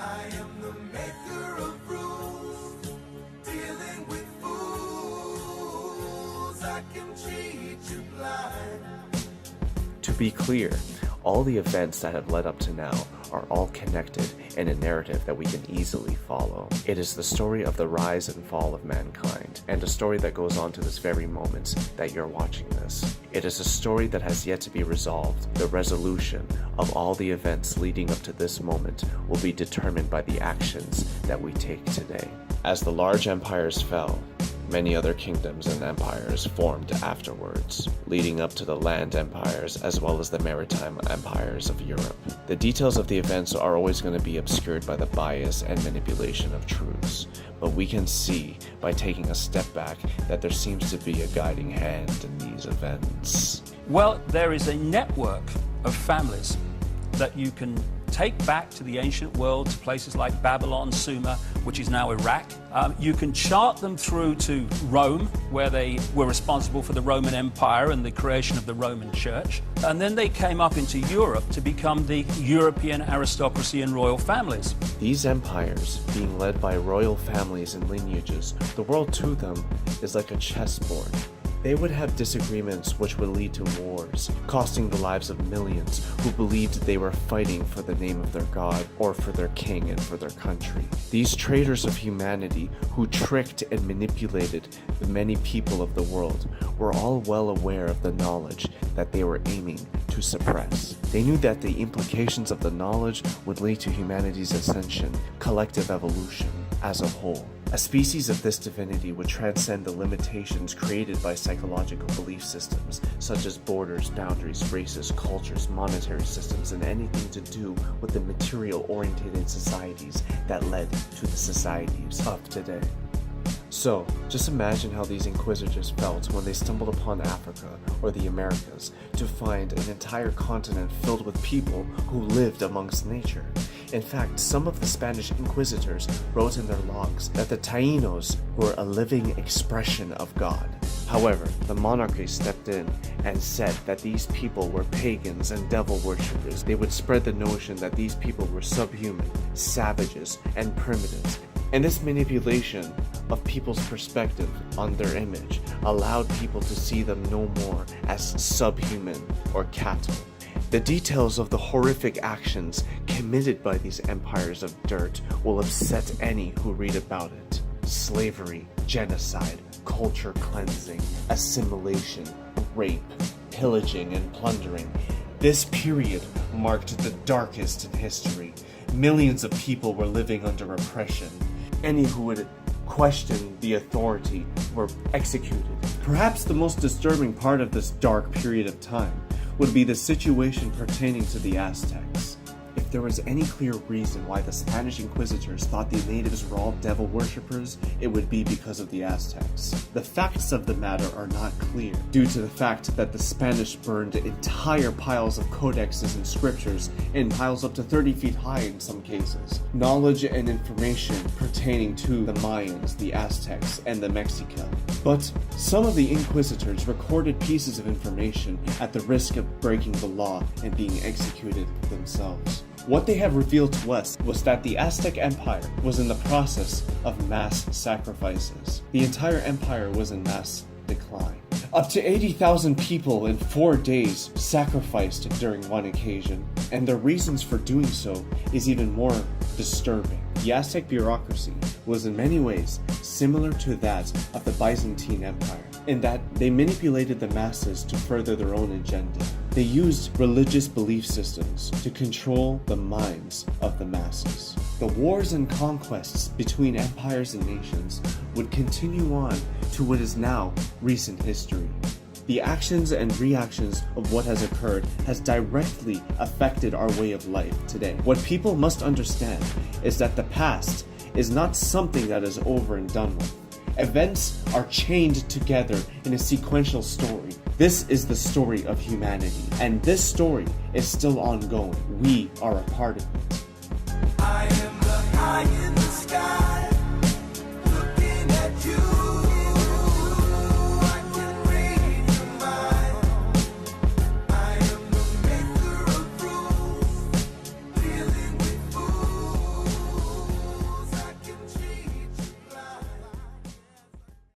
I am the maker of rules, dealing with fools. I can cheat you blind. To be clear, all the events that have led up to now are all connected in a narrative that we can easily follow. It is the story of the rise and fall of mankind, and a story that goes on to this very moment that you're watching this. It is a story that has yet to be resolved. The resolution of all the events leading up to this moment will be determined by the actions that we take today. As the large empires fell, many other kingdoms and empires formed afterwards, leading up to the land empires as well as the maritime empires of Europe. The details of the events are always going to be obscured by the bias and manipulation of truths, but we can see by taking a step back that there seems to be a guiding hand in these events. Well, there is a network of families that you can take back to the ancient world, to places like Babylon, Sumer, which is now Iraq. You can chart them through to Rome, where they were responsible for the Roman Empire and the creation of the Roman Church. And then they came up into Europe to become the European aristocracy and royal families. These empires, being led by royal families and lineages, the world to them is like a chessboard. They would have disagreements which would lead to wars, costing the lives of millions who believed they were fighting for the name of their god or for their king and for their country. These traitors of humanity who tricked and manipulated the many people of the world were all well aware of the knowledge that they were aiming to suppress. They knew that the implications of the knowledge would lead to humanity's ascension, collective evolution as a whole. A species of this divinity would transcend the limitations created by psychological belief systems, such as borders, boundaries, races, cultures, monetary systems, and anything to do with the material-oriented societies that led to the societies of today. So, just imagine how these inquisitors felt when they stumbled upon Africa or the Americas to find an entire continent filled with people who lived amongst nature. In fact, some of the Spanish inquisitors wrote in their logs that the TAINOS were a living expression of God. However, the monarchy stepped in and said that these people were pagans and devil worshippers. They would spread the notion that these people were subhuman, savages, and primitives. And this manipulation of people's perspective on their image allowed people to see them no more as subhuman or cattle. The details of the horrific actions committed by these empires of dirt will upset any who read about it. Slavery, genocide, culture cleansing, assimilation, rape, pillaging, and plundering. This period marked the darkest in history. Millions of people were living under oppression. Any who would question the authority were executed. Perhaps the most disturbing part of this dark period of time would be the situation pertaining to the Aztecs. If there was any clear reason why the Spanish inquisitors thought the natives were all devil worshippers, it would be because of the Aztecs. The facts of the matter are not clear, due to the fact that the Spanish burned entire piles of codexes and scriptures in piles up to 30 feet high in some cases. Knowledge and information pertaining to the Mayans, the Aztecs, and the Mexica. But some of the inquisitors recorded pieces of information at the risk of breaking the law and being executed themselves. What they have revealed to us was that the Aztec Empire was in the process of mass sacrifices. The entire empire was in mass decline. Up to 80,000 people in 4 days sacrificed during one occasion, and the reasons for doing so is even more disturbing. The Aztec bureaucracy was in many ways similar to that of the Byzantine Empire, in that they manipulated the masses to further their own agenda. They used religious belief systems to control the minds of the masses. The wars and conquests between empires and nations would continue on to what is now recent history. The actions and reactions of what has occurred has directly affected our way of life today. What people must understand is that the past is not something that is over and done with. Events are chained together in a sequential story. This is the story of humanity, and this story is still ongoing. We are a part of it. I am the eye in the sky.